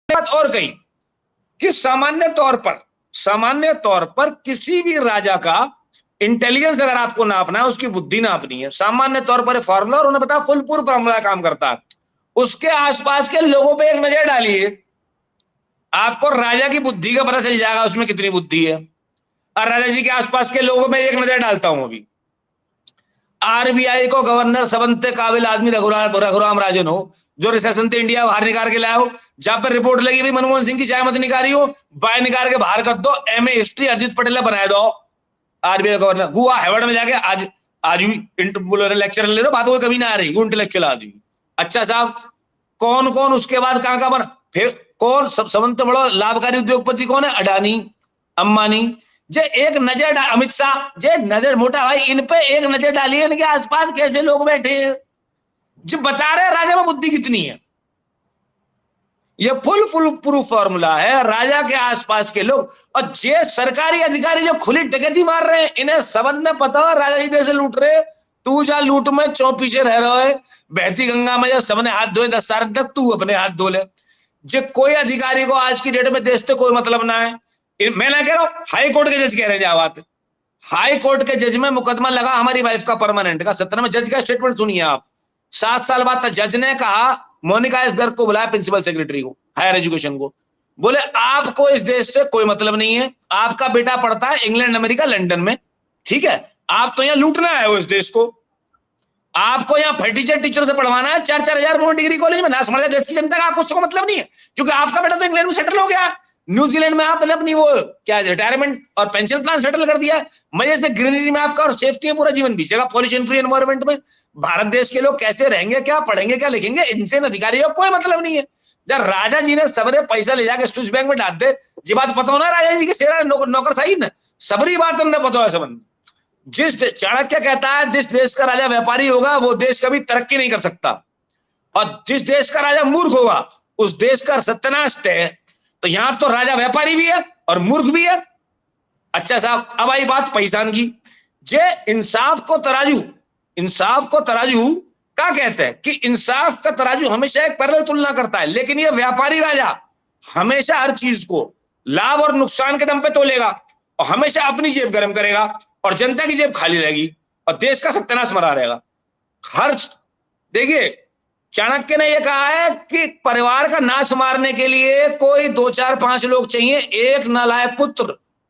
बात और कही कि सामान्य तौर पर किसी भी राजा का इंटेलिजेंस अगर आपको नापना है, उसकी बुद्धि नापनी है, सामान्य तौर पर फॉर्मूला, और उन्हें पता फुल प्रूफ फॉर्मूला काम करता है। उसके आसपास के लोगों पे एक नजर डालिए, आपको राजा की बुद्धि का पता चल जाएगा उसमें कितनी बुद्धि है। और राजा जी के आसपास के लोगों में एक नजर डालता हूं अभी, आरबीआई को गवर्नर सबंते काबिल आदमी रघुराम राजन हो, जो रिसेशन से इंडिया बाहर निकाल के लाया हो, जहां पर रिपोर्ट लगी भाई मनमोहन सिंह की चाय मत निकाली हो, बाय निकाल के बाहर कर दो, एमए हिस्ट्री अजित पटेल बनाए दो आरबीआई गवर्नर। गुआ हेवड़ में जाके आज भी लेक्चर ले लो, बात वो कभी ना आ रही, इंटेलेक्चुअल आदमी। अच्छा साहब, कौन कौन उसके बाद कहां कहां बना, फिर कौन सबसे बड़ा लाभकारी उद्योगपति कौन है? अडानी, अंबानी। जे एक नजर अमित शाह, जे नजर मोटा भाई, इन पे एक नजर डालिए, इनके आसपास कैसे लोग बैठे हैं, जो बता रहे राजा में बुद्धि कितनी है। ये फुल प्रूफ फॉर्मूला है। राजा के आसपास के लोग और जे सरकारी अधिकारी जो खुली डकैती मार रहे हैं, इन्हें सबंध में पता है राजा जी देश लूट रहे, तू जा लूट में चौ पीछे रह रहा है, बहती गंगा में जब सबने हाथ धोए 10 साल तक, तू अपने हाथ धो ले। जो कोई अधिकारी को आज की डेट में देश से कोई मतलब ना है। मैं ना कह रहा हूं, हाई कोर्ट के जज कह रहे हैं बात, हाई कोर्ट के जज में मुकदमा लगा हमारी वाइफ का परमानेंट का 17 में, जज का स्टेटमेंट सुनिए आप। 7 साल बाद जज ने कहा मोनिका इस गर्ग को बुलाया, प्रिंसिपल सेक्रेटरी को, हायर एजुकेशन को, बोले आपको इस देश से कोई मतलब नहीं है, आपका बेटा पढ़ता है इंग्लैंड अमेरिका लंदन में, ठीक है, आप तो यहां लूटना है वो इस देश को, आपको यहाँ फर्टीचर टीचर से पढ़वाना है 4-4 हजार डिग्री कॉलेज में, ना समझ देश की जनता का आपको उसको मतलब नहीं है, क्योंकि आपका बेटा तो इंग्लैंड में सेटल हो गया, न्यूजीलैंड में आपने अपनी वो क्या रिटायरमेंट और पेंशन प्लान सेटल कर दिया है, मजे से ग्रीनरी में आपका और सेफ्टी है, पूरा जीवन बीतेगा पॉल्यूशन फ्री एनवायरमेंट में। भारत देश के लोग कैसे रहेंगे, क्या पढ़ेंगे, क्या लिखेंगे, इनसे अधिकारियों को कोई मतलब नहीं है। जब राजा जी ने सबरे पैसा ले जाके स्विस बैंक में डाल दे, जी बात पता होना राजा जी के सेरा नौकर साहिब ने सबरी बात हमने पता है सबन। जिस चाणक्य कहता है जिस देश का राजा व्यापारी होगा वो देश कभी तरक्की नहीं कर सकता, और जिस देश का राजा मूर्ख होगा उस देश का सत्यानाश है। तो यहां तो राजा व्यापारी भी है और मूर्ख भी है। अच्छा साहब, अब आई बात पैसान की। जे इंसाफ को तराजू क्या कहते हैं कि इंसाफ का तराजू हमेशा एक पैरेलल तुलना करता है, लेकिन ये व्यापारी राजा हमेशा हर चीज को लाभ और नुकसान के दम पे तोलेगा और हमेशा अपनी जेब गर्म करेगा और जनता की जेब खाली रहेगी और देश का सत्यानाश मरा रहेगा। हर देखिए, चाणक्य ने यह कहा है कि परिवार का नाश मारने के लिए कोई 2-4-5 लोग चाहिए, एक नालायक पुत्र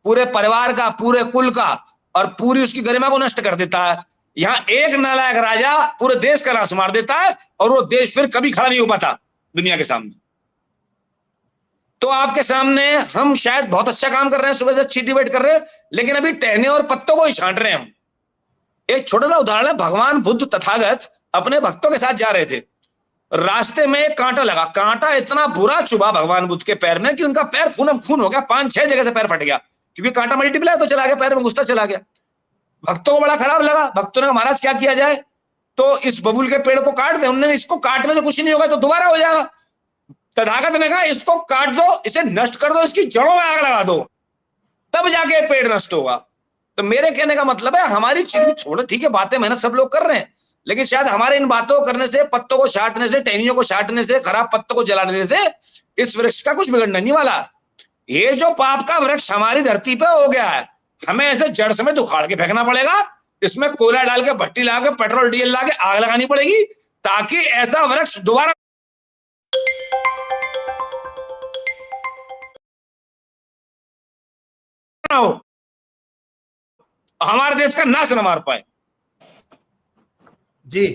पूरे परिवार का, पूरे कुल का और पूरी उसकी गरिमा को नष्ट कर देता है। यहां एक नालायक राजा पूरे देश का नाश मार देता है और वो देश फिर कभी खड़ा नहीं हो पाता दुनिया के सामने। तो आपके सामने हम शायद बहुत अच्छा काम कर रहे हैं, सुबह से अच्छी डिबेट कर रहे हैं, लेकिन अभी टहने और पत्तों को ही छांट रहे हैं हम। एक छोटा सा उदाहरण है, भगवान बुद्ध तथागत अपने भक्तों के साथ जा रहे थे, रास्ते में एक कांटा लगा, कांटा इतना बुरा चुभा भगवान बुद्ध के पैर में कि उनका पैर खून हो गया, 5-6 जगह से पैर फट गया, क्योंकि कांटा मल्टीप्लाई तो चला गया, पैर में घुसता चला गया। भक्तों को बड़ा खराब लगा, भक्तों ने कहा महाराज क्या किया जाए, तो इस बबूल के पेड़ को काट दे। उन्होंने इसको काटने से कुछ नहीं होगा तो दोबारा हो जाएगा। तथागत ने कहा इसको काट दो, इसे नष्ट कर दो, इसकी जड़ों में आग लगा दो, तब जाके पेड़ नष्ट होगा। तो मेरे कहने का मतलब है हमारी चीज छोड़ो, ठीक है, बातें मेहनत सब लोग कर रहे हैं, लेकिन शायद हमारे इन बातों को करने से, पत्तों को छाटने से, टहनियों को छाटने से, खराब पत्तों को जलाने से इस वृक्ष का कुछ बिगड़ने नहीं वाला। ये जो पाप का वृक्ष हमारी धरती पे हो गया है, हमें ऐसे जड़ समेत उखाड़ के फेंकना पड़ेगा, इसमें कोयला डाल के, भट्टी ला के, पेट्रोल डीजल ला के आग लगानी पड़ेगी, ताकि ऐसा वृक्ष दोबारा ना हो, हमारे देश का नाश न मार पाए। जी